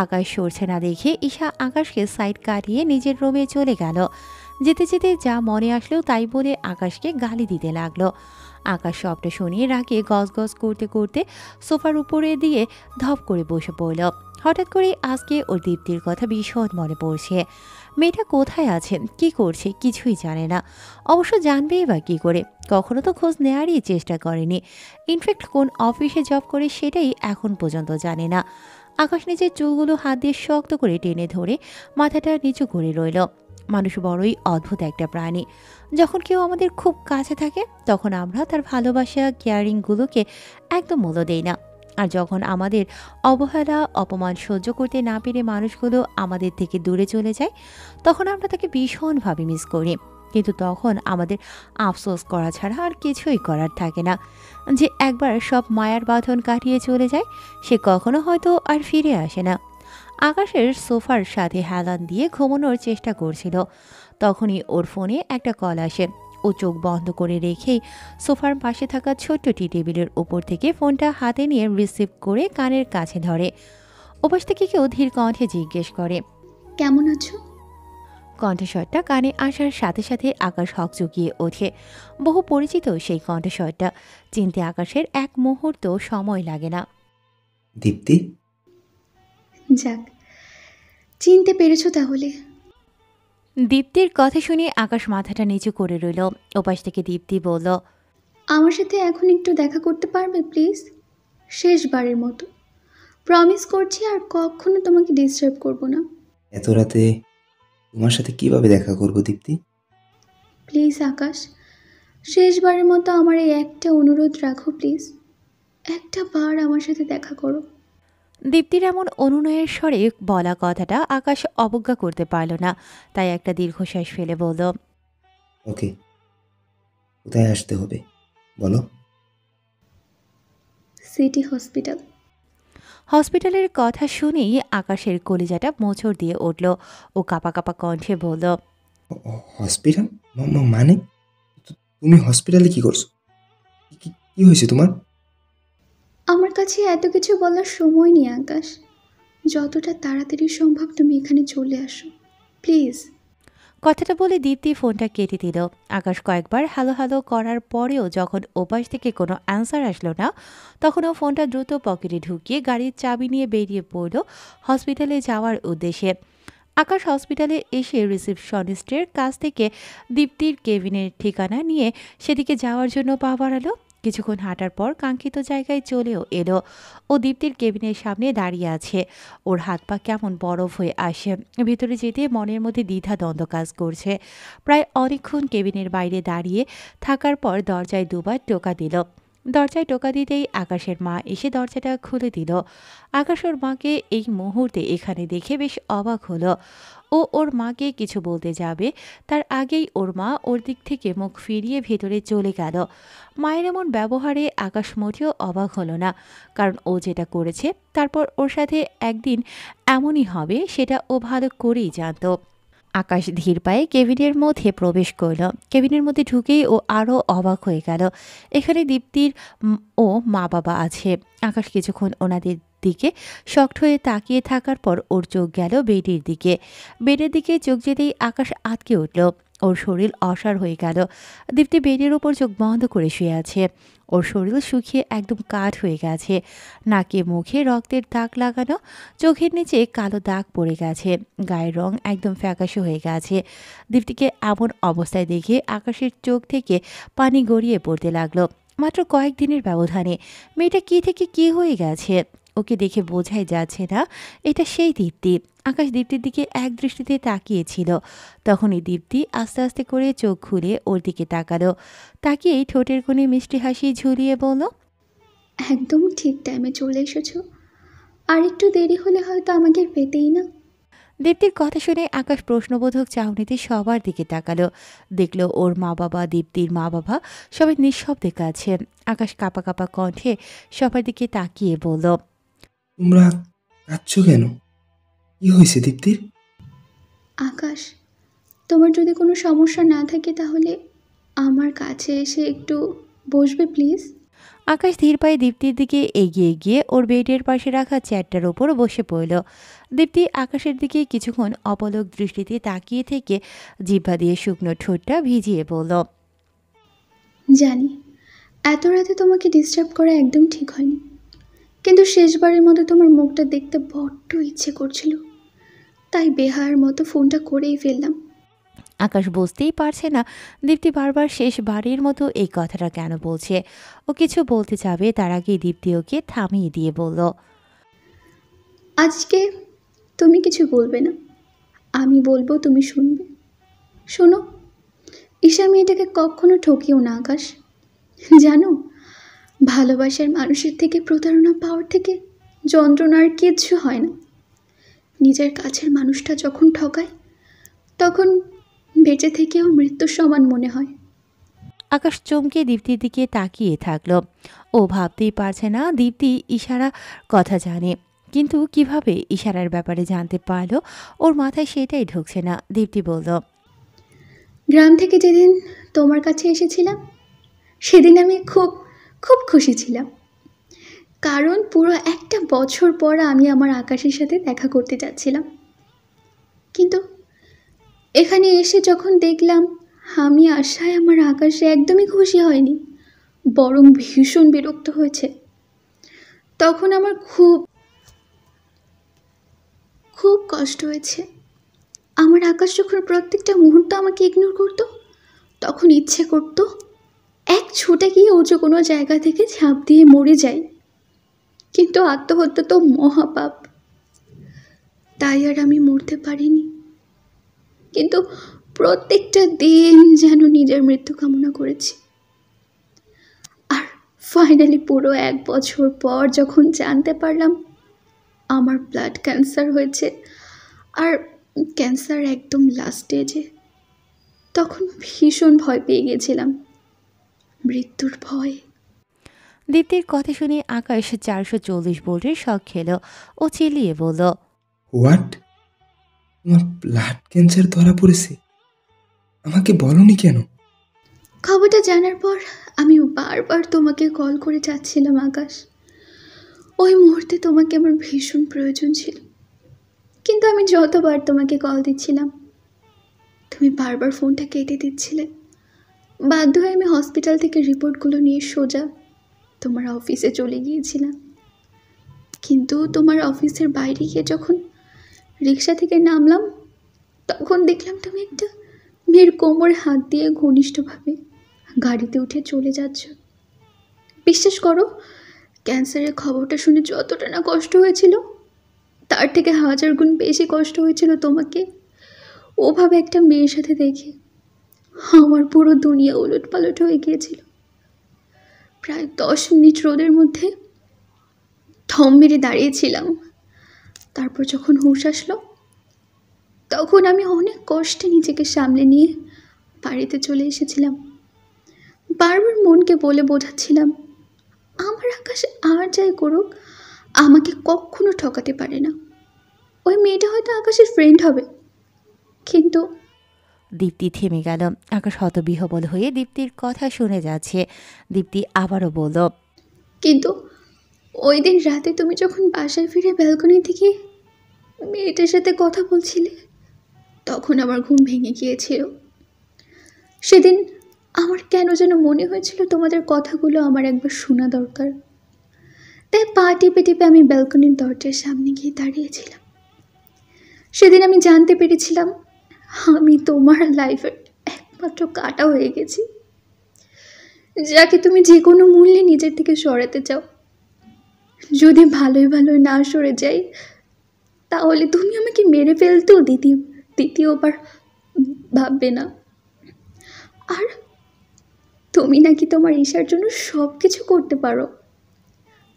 আকাশ সরছে না দেখে ঈশা আকাশকে সাইড কাটিয়ে নিজের রুমে চলে গেল। যেতে যেতে যা মনে আসলো তাই বলে আকাশকে গালি দিতে লাগলো। আকাশ সবটা শুনিয়ে রাগে গজগজ করতে করতে সোফার উপরে দিয়ে ধপ করে বসে পড়ল। হঠাৎ করে আজকে ওর দীপ্তির কথা ভীষণ মনে পড়ছে। মেয়েটা কোথায় আছে, কি করছে কিছুই জানে না। অবশ্য জানবেই বা কী করে, কখনো তো খোঁজ নেওয়ারই চেষ্টা করেনি। ইনফ্যাক্ট কোন অফিসে জব করে সেটাই এখন পর্যন্ত জানে না। আকাশ নিজের চুলগুলো হাত দিয়ে শক্ত করে টেনে ধরে মাথাটা নিচু করে রইল। মানুষ বড়ই অদ্ভুত একটা প্রাণী। যখন কেউ আমাদের খুব কাছে থাকে তখন আমরা তার ভালোবাসা কেয়ারিংগুলোকে একদম মূল্য দেই না। আর যখন আমাদের অবহেলা অপমান সহ্য করতে না পেরে মানুষগুলো আমাদের থেকে দূরে চলে যায় তখন আমরা তাকে ভীষণভাবে মিস করি। কিন্তু তখন আমাদের আফসোস করা ছাড়া আর কিছুই করার থাকে না। যে একবার সব মায়ার বাঁধন কাটিয়ে চলে যায় সে কখনো হয়তো আর ফিরে আসে না। আকাশের সোফার সাথে হেলান দিয়ে ঘুমানোর চেষ্টা করছিল। তখনই ওর ফোনে একটা কল আসে। ও চোখ বন্ধ করে রেখেই সোফার পাশে থাকা ছোট্ট টি টেবিলের উপর থেকে ফোনটা হাতে নিয়ে রিসিভ করে কানের কাছে ধরে। ওপাশ থেকে কেউ ধীর কণ্ঠে জিজ্ঞেস করে, কেমন আছো? কণ্ঠস্বরটা কানে আসার সাথে সাথে আকাশ হকচকিয়ে ওঠে। বহু পরিচিত সেই কণ্ঠস্বরটা। চিনতে আকাশের এক মুহূর্ত সময় লাগে না। দীপ্তি, যাক, চিনতে পেরেছো তাহলে। দীপ্তির কথা শুনে আকাশ মাথাটা নিচু করে রইল। ওপাশ থেকে দীপ্তি বলল, আমার সাথে এখন একটু দেখা করতে পারবে প্লিজ? শেষবারের মতো প্রমিস করছি আর কখনো তোমাকে ডিস্টার্ব করব না। এত রাতে তোমার সাথে কিভাবে দেখা করব দীপ্তি? প্লিজ আকাশ, শেষবারের মতো আমার এই একটা অনুরোধ রাখো প্লিজ। একটা বার আমার সাথে দেখা করো। দীপ্তির এমন অনুনয়ের স্বরে বলা কথাটা আকাশ অবজ্ঞা করতে পারল না। তাই একটা দীর্ঘশ্বাস ফেলে বলল, ওকে, কোথায় আসতে হবে বলো? City hospital. হসপিটালের কথা শুনেই আকাশের কলিজাটা মোচড় দিয়ে উঠল। ও কাঁপা কাঁপা কণ্ঠে বলল, হসপিটাল? মানে তুমি হসপিটালে কি করছো? কি হয়েছে তোমার? আমার কাছে এত কিছু বলার সময় নেই আকাশ। যতটা তাড়াতাড়ি সম্ভব তুমি এখানে চলে আসো প্লিজ। কথাটা বলে দীপ্তি ফোনটা কেটে দিল। আকাশ কয়েকবার হ্যালো হ্যালো করার পরেও যখন ওপাশ থেকে কোনো অ্যান্সার আসলো না, তখন ও ফোনটা দ্রুত পকেটে ঢুকিয়ে গাড়ির চাবি নিয়ে বেরিয়ে পড়ল হসপিটালে যাওয়ার উদ্দেশ্যে। আকাশ হসপিটালে এসে রিসেপশনিস্টের কাছ থেকে দীপ্তির কেবিনের ঠিকানা নিয়ে সেদিকে যাওয়ার জন্য পা বাড়ালো। কিছুক্ষণ হাঁটার পর কাঙ্ক্ষিত জায়গায় চলেও এলো। ও দীপ্তির কেবিনের সামনে দাঁড়িয়ে আছে। ওর হাত পা কেমন বরফ হয়ে আসে। ভিতরে যেতে মনের মধ্যে দ্বিধা দ্বন্দ্ব কাজ করছে। প্রায় অনেকক্ষণ কেবিনের বাইরে দাঁড়িয়ে থাকার পর দরজায় দুবার টোকা দিল। দরজায় টোকা দিতেই আকাশের মা এসে দরজাটা খুলে দিল। আকাশ ওর মাকে এই মুহূর্তে এখানে দেখে বেশ অবাক হলো। ও ওর মাকে কিছু বলতে যাবে, তার আগেই ওর মা ওর দিক থেকে মুখ ফিরিয়ে ভেতরে চলে গেল। মায়ের এমন ব্যবহারে আকাশ মোটেও অবাক হলো না, কারণ ও যেটা করেছে তারপর ওর সাথে একদিন এমনই হবে সেটা ও ভালো করেই জানত। আকাশ ধীর পায়ে কেবিনের মধ্যে প্রবেশ করল। কেবিনের মধ্যে ঢুকেই ও আরও অবাক হয়ে গেল। এখানে দীপ্তির ও মা বাবা আছে। আকাশ কিছুক্ষণ ওনাদের দিকে শক্ট হয়ে তাকিয়ে থাকার পর ওর চোখ গেল বেডের দিকে। বেডের দিকে চোখ যেতেই আকাশ আটকে উঠল। ওর শরীর অসাড় হয়ে গেল। দীপ্তি বেডের ওপর চোখ বন্ধ করে শুয়ে আছে। ওর শরীর শুকিয়ে একদম কাঠ হয়ে গেছে। নাকে মুখে রক্তের দাগ লাগানো, চোখের নিচে কালো দাগ পড়ে গেছে, গায়ের রং একদম ফ্যাকাশে হয়ে গেছে। দীপ্তিকে এমন অবস্থায় দেখে আকাশের চোখ থেকে পানি গড়িয়ে পড়তে লাগলো। মাত্র কয়েকদিনের ব্যবধানে মেয়েটা কি থেকে কি হয়ে গেছে। ওকে দেখে বোঝাই যাচ্ছে না এটা সেই দীপ্তি। আকাশ দীপ্তির দিকে এক দৃষ্টিতে তাকিয়েছিল। তখনই দীপ্তি আস্তে আস্তে করে চোখ খুলে ওর দিকে তাকালো। তাকিয়েই ঠোঁটের কোণে মিষ্টি হাসি ঝুলিয়ে বলল, একদম ঠিক টাইমে চলে এসেছো। আর একটু দেরি হলে হয়তো আমাকে পেতেই না। দীপ্তির কথা শুনে আকাশ প্রশ্নবোধক চাহনিতে সবার দিকে তাকালো। দেখলো ওর মা বাবা, দীপ্তির মা বাবা সবাই নিঃশব্দে কাছে। আকাশ কাঁপা কাঁপা কণ্ঠে সবার দিকে তাকিয়ে বলল, তোমরা কাঁদছো কেন? কি হয়েছে দীপ্তির? আকাশ, তোমার যদি কোনো সমস্যা না থাকে তাহলে আমার কাছে এসে একটু বসবে প্লিজ। আকাশ ধীর পায়ে দীপ্তির দিকে এগিয়ে গিয়ে ওর বেডের পাশে রাখা চেয়ারটার ওপর বসে পড়ল। দীপ্তি আকাশের দিকে কিছুক্ষণ অপলক দৃষ্টিতে তাকিয়ে থেকে জিহ্বা দিয়ে শুকনো ঠোঁটটা ভিজিয়ে বলল, জানি এত রাতে তোমাকে ডিস্টার্ব করা একদম ঠিক হয়নি, কিন্তু শেষবারের মতো তোমার মুখটা দেখতে বড্ড ইচ্ছে করছিল, তাই বেহায়ার মতো ফোনটা করেই ফেললাম। আকাশ বুঝতেই পারছে না দীপ্তি বারবার শেষবারের মতো এই কথাটা কেন বলছে। ও কিছু বলতে যাবে তার আগেই দীপ্তি ওকে থামিয়ে দিয়ে বলল, আজকে তুমি কিছু বলবে না, আমি বলবো তুমি শুনবে। শোনো, ঈশা মেয়েটাকে কখনো ঠকিও না আকাশ। জানো, ভালোবাসার মানুষের থেকে প্রতারণা পাওয়ার থেকে যন্ত্রণার কিচ্ছু হয় না। নিজের কাছের মানুষটা যখন ঠকায় তখন বেঁচে থেকেও মৃত্যুর সমান মনে হয়। আকাশ চমকে দীপ্তির দিকে তাকিয়ে থাকলো। ও ভাবতেই পারছে না দীপ্তি ইশারা কথা জানে, কিন্তু কিভাবে ইশারার ব্যাপারে জানতে পারলো ওর মাথায় সেটাই ঢুকছে না। দীপ্তি বলল, গ্রাম থেকে যেদিন তোমার কাছে এসেছিলাম সেদিন আমি খুব খুব খুশি ছিলাম, কারণ পুরো একটা বছর পর আমি আমার আকাশের সাথে দেখা করতে যাচ্ছিলাম। কিন্তু এখানে এসে যখন দেখলাম আমি আশায় আমার আকাশে একদমই খুশি হয়নি, বরং ভীষণ বিরক্ত হয়েছে, তখন আমার খুব খুব কষ্ট হয়েছে। আমার আকাশ যখন প্রত্যেকটা মুহূর্ত আমাকে ইগনোর করতো তখন ইচ্ছে করতো এক ছুটে গিয়ে উঁচু কোনো জায়গা থেকে ঝাঁপ দিয়ে মরে যাই, কিন্তু আত্মহত্যা তো মহাপাপ, তাই আর আমি মরতে পারিনি। কিন্তু প্রত্যেকটা দিন যেন নিজের মৃত্যু কামনা করেছি। আর ফাইনালি পুরো 1 বছর পর যখন জানতে পারলাম আমার ব্লাড ক্যান্সার হয়েছে, আর ক্যান্সার একদম লাস্ট স্টেজে, তখন ভীষণ ভয় পেয়ে গেছিলাম, মৃত্যুর ভয়। দীপ্তির কথা শুনে আকাশ 440 ভোল্টের শক খেল। ও চিল্লিয়ে বলল, হোয়াট? তোমার ব্লাড ক্যান্সার ধরা পড়েছে? আমাকে বলনি কেন? খবরটা জানার পর আমি বারবার তোমাকে কল করে যাচ্ছিলাম আকাশ। ওই মুহূর্তে তোমাকে আমার ভীষণ প্রয়োজন ছিল, কিন্তু আমি যতবার তোমাকে কল দিচ্ছিলাম তুমি তুমি বারবার ফোনটা কেটে দিচ্ছিলে। বাধ্য হয়ে আমি হসপিটাল থেকে রিপোর্টগুলো নিয়ে সোজা তোমার অফিসে চলে গিয়েছিলাম। কিন্তু তোমার অফিসের বাইরে গিয়ে যখন রিক্সা থেকে নামলাম, তখন দেখলাম তুমি একটা মেয়ের কোমরে হাত দিয়ে ঘনিষ্ঠভাবে গাড়িতে উঠে চলে যাচ্ছ। বিশ্বাস করো, ক্যান্সারের খবরটা শুনে যতটা না কষ্ট হয়েছিল, তার থেকে 1000 গুণ বেশি কষ্ট হয়েছিল তোমাকে ওভাবে একটা মেয়ের সাথে দেখে। আমার পুরো দুনিয়া উলটপালট হয়ে গিয়েছিল। প্রায় 10 মিনিট রোদের মধ্যে থম মেরে দাঁড়িয়েছিলাম। তারপর যখন হুঁশ আসলো, তখন আমি অনেক কষ্টে নিজেকে সামলে নিয়ে বাড়িতে চলে এসেছিলাম। বারবার মনকে বলে বোঝাচ্ছিলাম, আমার আকাশ আর যাই করুক আমাকে কখনো ঠকাতে পারে না। ওই মেয়েটা হয়তো আকাশের ফ্রেন্ড হবে, কিন্তু দীপ্তি থেমে গেল। আকাশ হতবিহ্বল হয়ে দীপ্তির কথা শুনে যাচ্ছে। দীপ্তি আবারও বলল, কিন্তু ওই দিন রাতে তুমি যখন বাসায় ফিরে ব্যালকনি থেকে মেয়েটার সাথে কথা বলছিলে, তখন আমার ঘুম ভেঙে গিয়েছিল। সেদিন আমার কেন যেন মনে হয়েছিল তোমাদের কথাগুলো আমার একবার শোনা দরকার। তাই পা টিপে টিপে আমি ব্যালকনির দরজার সামনে গিয়ে দাঁড়িয়েছিলাম। সেদিন আমি জানতে পেরেছিলাম আমি তোমার লাইফের একমাত্র কাঁটা হয়ে গেছি, যাকে তুমি যে কোনো মূল্যে নিজের থেকে সরাতে চাও। যদি ভালোই ভালোই না সরে যাই, তাহলে তুমি আমাকে মেরে ফেলতেও দ্বিতীয়বার ভাববে না। আর তুমি নাকি তোমার ঈশার জন্য সব কিছু করতে পারো।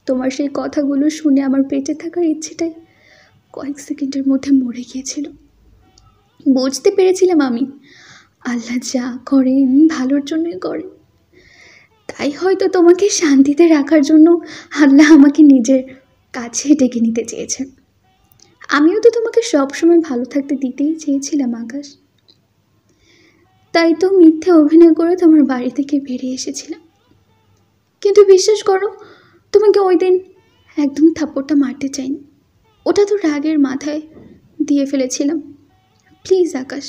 তোমার সেই কথাগুলো শুনে আমার পেটে থাকার ইচ্ছেটাই কয়েক সেকেন্ডের মধ্যে মরে গিয়েছিল। বুঝতে পেরেছিলাম আমি আল্লাহ যা করেন ভালোর জন্যই করেন। তাই হয়তো তোমাকে শান্তিতে রাখার জন্য আল্লাহ আমাকে নিজের কাছে ডেকে নিতে চেয়েছেন। আমিও তো তোমাকে সবসময় ভালো থাকতে দিতেই চেয়েছিলাম আকাশ। তাই তো মিথ্যে অভিনয় করে তোমার বাড়ি থেকে বেরিয়ে এসেছিলাম। কিন্তু বিশ্বাস করো, তোমাকে ওই দিন একদম থাপ্পড়টা মারতে চাইনি। ওটা তো রাগের মাথায় দিয়ে ফেলেছিলাম। প্লিজ আকাশ,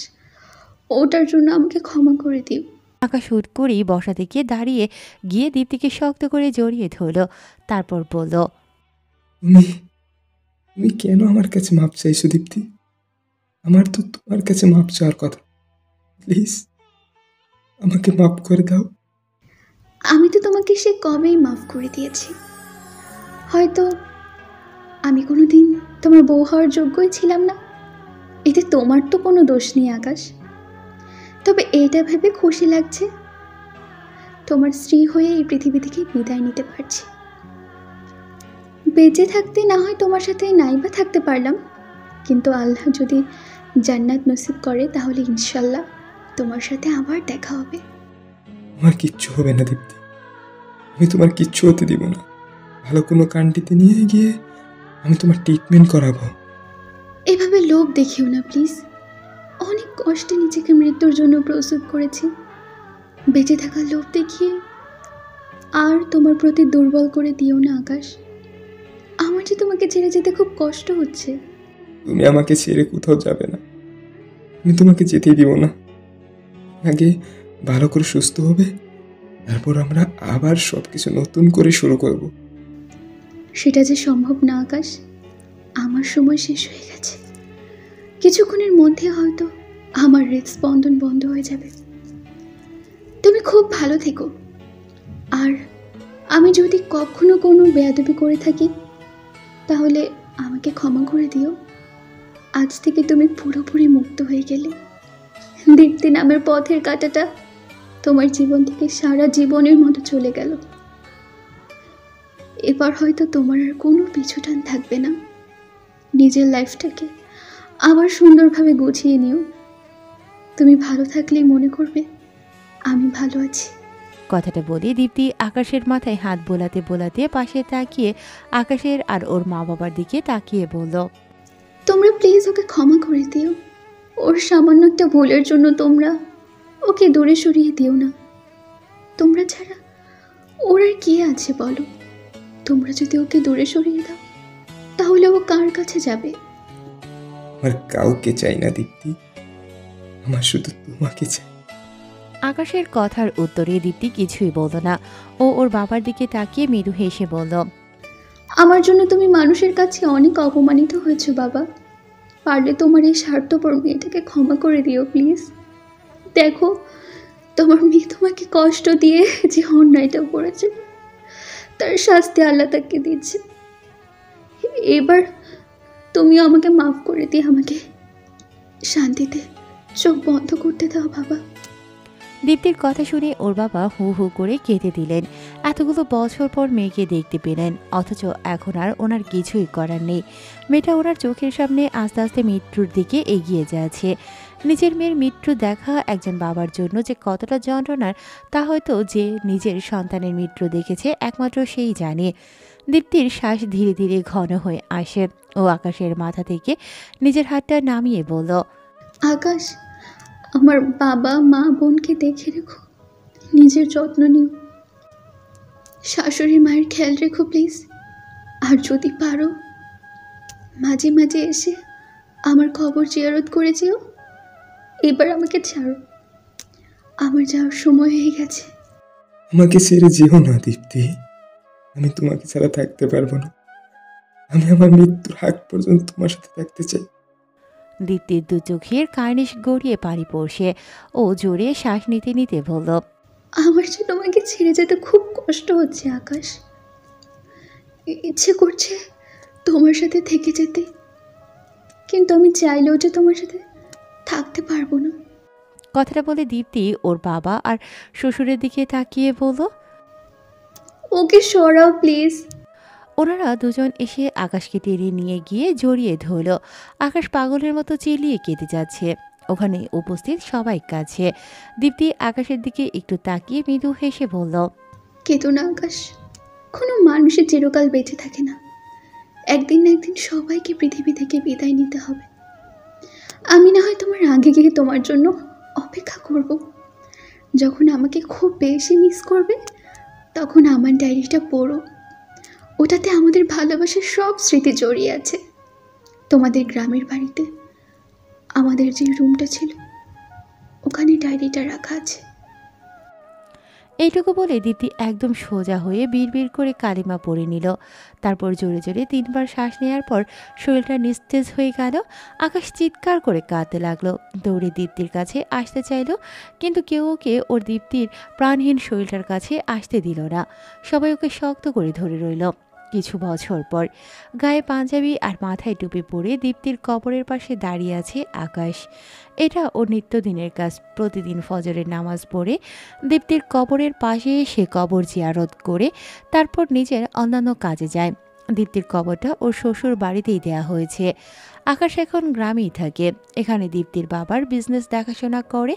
ওটার জন্য আমাকে ক্ষমা করে দিও। আকাশ হুট করেই বসা থেকে দাঁড়িয়ে গিয়ে দীপ্তিকে শক্ত করে জড়িয়ে ধরল। তারপর বলল, তুমি তুমি কেন আমার কাছে মাপ চাইছো দীপ্তি? আমার তো তোমার কাছে মাপ চাওয়ার কথা। প্লিজ আমাকে মাফ করে দাও। আমি তো তোমাকে সে কবেই মাফ করে দিয়েছি। হয়তো আমি কোনো দিন তোমার বউ হওয়ার যোগ্যই ছিলাম না, এতে তোমার তো কোনো দোষ নেই আকাশ। তবে এটা ভেবে খুশি লাগছে তোমার স্ত্রী হয়ে এই পৃথিবী থেকে বিদায় নিতে পারছি। বেঁচে থাকতে না হয় তোমার সাথে নাইবা থাকতে পারলাম, কিন্তু আল্লাহ যদি জান্নাত নসিব করে তাহলে ইনশাল্লাহ তোমার সাথে আবার দেখা হবে। আমার কিচ্ছু হবে না দীপ্তি, আমি তোমার কিচ্ছু হতে দিব না। ভালো কোনো কান্ট্রিতে নিয়ে গিয়ে আমি তোমার ট্রিটমেন্ট করাবো। এভাবে লোভ দেখিও না প্লিজ। অনেক কষ্টে নিজেকে মৃত্যুর জন্য প্রস্তুত করেছি। বেঁচে থাকার লোভ দেখিয়ে আর তোমার প্রতি দুর্বল করে দিও না আকাশ। আমার যে তোমাকে ছেড়ে যেতে খুব কষ্ট হচ্ছে। তুমি আমাকে ছেড়ে কোথাও যাবে না, আমি তোমাকে যেতেই দিব না। আগে ভালো করে সুস্থ হবে, তারপর আমরা আবার সব কিছু নতুন করে শুরু করব। সেটা যে সম্ভব না আকাশ। আমার সময় শেষ হয়ে গেছে। কিছুক্ষণের মধ্যে হয়তো আমার হৃদস্পন্দন বন্ধ হয়ে যাবে। তুমি খুব ভালো থেকো। আর আমি যদি কখনো কোনো বেয়াদবি করে থাকি, তাহলে আমাকে ক্ষমা করে দিও। আজ থেকে তুমি পুরোপুরি মুক্ত হয়ে গেলে। দীপ্তি নামের পথের কাঁটাটা তোমার জীবন থেকে সারা জীবনের মতো চলে গেল। এবার হয়তো তোমার আর কোনো পিছুটান থাকবে না। নিজের লাইফটাকে আবার সুন্দরভাবে গুছিয়ে নিও। তুমি ভালো থাকলেই মনে করবে আমি ভালো আছি। কথাটা বলে দীপ্তি আকাশের মাথায় হাত বোলাতে বোলাতে পাশে তাকিয়ে আকাশের আর ওর মা বাবার দিকে তাকিয়ে বলল, তোমরা প্লিজ ওকে ক্ষমা করে দিও। ওর সামান্য একটা ভুলের জন্য তোমরা ওকে দূরে সরিয়ে দিও না। তোমরা ছাড়া ওর আর কে আছে বলো? তোমরা যদি ওকে দূরে সরিয়ে দাও, তাহলে ও কার কাছে যাবে? আমার কাউকে চাই না দীপ্তি, আমার শুধু তোমাকে চাই। আকাশের কথার উত্তরে দীপ্তি কিছুই বলল না। ও ওর বাবার দিকে তাকিয়ে মৃদু হেসে বলল, আমার জন্য তুমি মানুষের কাছে অনেক অপমানিত হয়েছো বাবা। পারলে তোমার এই স্বার্থপর মেয়েটাকে ক্ষমা করে দিও প্লিজ। দেখো, তোমার মেয়ে তোমাকে কষ্ট দিয়ে যে অন্যায়টা করেছে তার শাস্তি আল্লাহ তাকে দিচ্ছে। এবার তুমিও আমাকে মাফ করে দিয়ে আমাকে শান্তিতে চোখ বন্ধ করতে দাও বাবা। দীপ্তির কথা শুনে ওর বাবা হু হু করে কেঁদে দিলেন। এতগুলো বছর পর মেয়েকে দেখতে পেলেন, অথচ এখন আর ওনার কিছুই করার নেই। মেয়েটা ওনার চোখের সামনে আস্তে আস্তে মৃত্যুর দিকে এগিয়ে যাচ্ছে। নিজের মেয়ের মৃত্যু দেখা একজন বাবার জন্য যে কতটা যন্ত্রণার তা হয়তো যে নিজের সন্তানের মৃত্যু দেখেছে একমাত্র সেই জানে। দীপ্তির শ্বাস ধীরে ধীরে ঘন হয়ে আসে। ও আকাশের মাথা থেকে নিজের হাতটা নামিয়ে বলল, আকাশ, আমার বাবা মা বোনকে দেখে রেখো, নিজের যত্ন নিও, শাশুড়ি মায়ের খেয়াল রেখো প্লিজ। আর যদি পারো মাঝে মাঝে এসে আমার খবর জিয়ারত করে যেও। এবার আমাকে ছাড়ো, আমার যাওয়ার সময় হয়ে গেছে। আমাকে ছেড়ে যেও না দীপ্তি, আমি তোমাকে ছাড়া থাকতে পারবো না। আমি আমার মৃত্যুর আগ পর্যন্ত তোমার সাথে থাকতে চাই। দীপ্তির দু চোখের কার্নিশ গড়িয়ে পানি পড়ছে। ও জোরে শ্বাস নিতে নিতে বলল, আমার যে তোমাকে ছেড়ে যেতে খুব কষ্ট হচ্ছে আকাশ। ইচ্ছে করছে তোমার সাথে থেকে যেতে, কিন্তু আমি চাইলেও যে তোমার সাথে থাকতে পারবো না। কথাটা বলে দীপ্তি ওর বাবা আর শ্বশুরের দিকে তাকিয়ে বলল, ওকে সরাও প্লিজ। ওনারা দুজন এসে আকাশকে টেনে নিয়ে গিয়ে জড়িয়ে ধরল। আকাশ পাগলের মতো চিল্লিয়ে কেঁদে যাচ্ছে। ওখানে উপস্থিত সবাই কাছে। দীপ্তি আকাশের দিকে একটু তাকিয়ে মৃদু হেসে বলল, কেতো না আকাশ, কোনো মানুষের চিরকাল বেঁচে থাকে না। একদিন না একদিন সবাইকে পৃথিবী থেকে বিদায় নিতে হবে। আমি না হয় তোমার আগে গিয়ে তোমার জন্য অপেক্ষা করব। যখন আমাকে খুব বেশি মিস করবে তখন আমার ডায়েরিটা পড়ো। ওটাতে আমাদের ভালোবাসার সব স্মৃতি জড়িয়ে আছে। তোমাদের গ্রামের বাড়িতে আমাদের যে রুমটা ছিল ওখানে ডায়েরিটা রাখা আছে। এইটুকু বলে দীপ্তি একদম সোজা হয়ে বিড়বিড় করে কালিমা পড়ে নিল। তারপর জোরে জোরে 3বার শ্বাস নেওয়ার পর শরীরটা নিস্তেজ হয়ে গেল। আকাশ চিৎকার করে কাঁদতে লাগলো। দৌড়ে দীপ্তির কাছে আসতে চাইল, কিন্তু কেউ ওকে ওর দীপ্তির প্রাণহীন শরীরটার কাছে আসতে দিল না। সবাই ওকে শক্ত করে ধরে রইল। কিছু বছর পর গায়ে পাঞ্জাবি আর মাথায় টুপি পরে দীপ্তির কবরের পাশে দাঁড়িয়ে আছে আকাশ। এটা ওর নিত্যদিনের কাজ। প্রতিদিন ফজরের নামাজ পড়ে দীপ্তির কবরের পাশে সে কবর জিয়ারত করে তারপর নিজের অন্যান্য কাজে যায়। দীপ্তির কবরটা ওর শ্বশুর বাড়িতেই দেয়া হয়েছে। আকাশ এখন গ্রামেই থাকে। এখানে দীপ্তির বাবার বিজনেস দেখাশোনা করে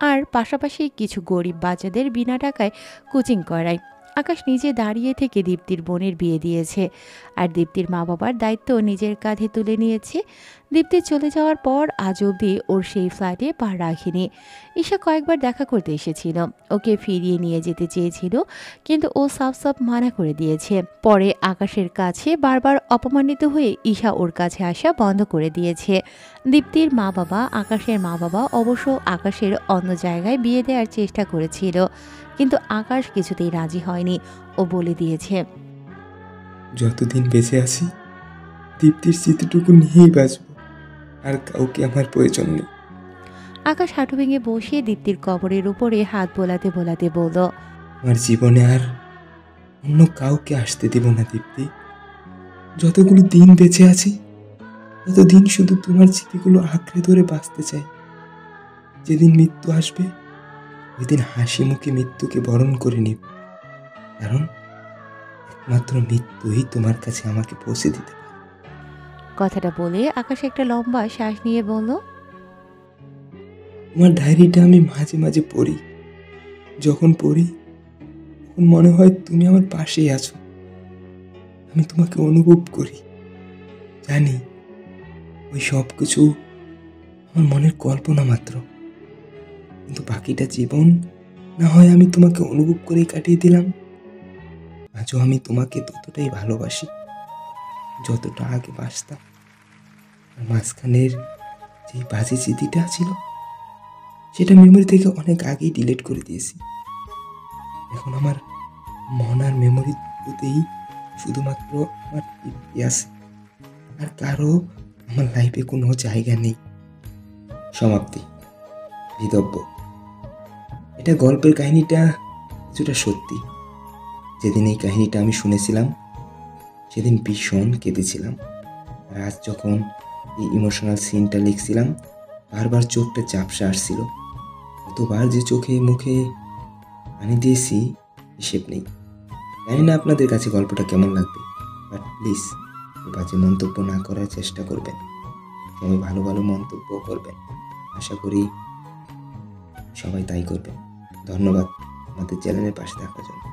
আর পাশাপাশি কিছু গরিব বাচ্চাদের বিনা টাকায় কোচিং করায়। আকাশ নিজে দাঁড়িয়ে থেকে দীপ্তির বোনের বিয়ে দিয়েছে আর দীপ্তির মা বাবার দায়িত্ব নিজের কাঁধে তুলে নিয়েছে। দীপ্তি চলে যাওয়ার পর আজ অবধি ওর সেই ফ্ল্যাটে পা রাখেনি। ঈশা কয়েকবার দেখা করতে এসেছিল, ওকে ফিরিয়ে নিয়ে যেতে চেয়েছিল, কিন্তু ও সাফ সাফ মানা করে দিয়েছে। পরে আকাশের কাছে বারবার অপমানিত হয়ে ঈশা ওর কাছে আসা বন্ধ করে দিয়েছে। দীপ্তির মা বাবা, আকাশের মা বাবা অবশ্য আকাশের অন্য জায়গায় বিয়ে দেওয়ার চেষ্টা করেছিল, কিন্তু আকাশ কিছুতেই রাজি হয়নি। ও বলে দিয়েছে, যতদিন বেঁচে আছি দীপ্তির স্মৃতিটুকু নিয়েই বাঁচব, আর কাউকে আমার প্রয়োজন নেই। আকাশ হাঁটু ভেঙে বসিয়ে দীপ্তির কবরের উপরে হাত বোলাতে বোলাতে বলল, আমার জীবনে আর অন্য কাউকে আসতে দেব না দীপ্তি। যতগুলো দিন বেঁচে আছি ততদিন শুধু তোমার স্মৃতিগুলো আঁকড়ে ধরে বাঁচতে চাই। যেদিন মৃত্যু আসবে ওই দিন হাসি মুখে মৃত্যুকে বরণ করে নিব, কারণ একমাত্র মৃত্যুই তোমার কাছে আমাকে পৌঁছে দিতে পারে। কথাটা বলে আকাশ একটা লম্বা শ্বাস নিয়ে বলল, তোমার ডায়েরিটা আমি মাঝে মাঝে পড়ি। যখন পড়ি তখন মনে হয় তুমি আমার পাশেই আছো। আমি তোমাকে অনুভব করি। জানি ওই সব কিছু আমার মনের কল্পনা মাত্র, কিন্তু বাকিটা জীবন না হয় আমি তোমাকে অনুভব করেই কাটিয়ে দিলাম। আজও আমি তোমাকে ততটাই ভালোবাসি যতটা আগে বাসতাম। আর মাঝখানের যে বাজে স্মৃতিটা ছিল সেটা মেমোরি থেকে অনেক আগেই ডিলিট করে দিয়েছি। এখন আমার মন আর মেমোরি দুটোতেই শুধুমাত্র আমার তৃপ্তি আছে, আর কারো আমার লাইফে কোনো জায়গা নেই। সমাপ্তি। বিদব্য। এটা গল্পের কাহিনীটা কিছুটা সত্যি। যেদিন এই কাহিনীটা আমি শুনেছিলাম সেদিন ভীষণ কেঁদেছিলাম, আর আজ যখন এই ইমোশনাল সিনটা লিখছিলাম বারবার চোখটা ঝাপসা আসছিল। কতবার যে চোখে মুখে পানি দিয়েছি হিসেব নেই। জানি না আপনাদের কাছে গল্পটা কেমন লাগবে, বাট প্লিজ বাজে মন্তব্য না করার চেষ্টা করবেন। সবাই ভালো ভালো মন্তব্য করবেন, আশা করি সবাই তাই করবেন। ধন্যবাদ আমাদের চ্যানেলের পাশে থাকার জন্য।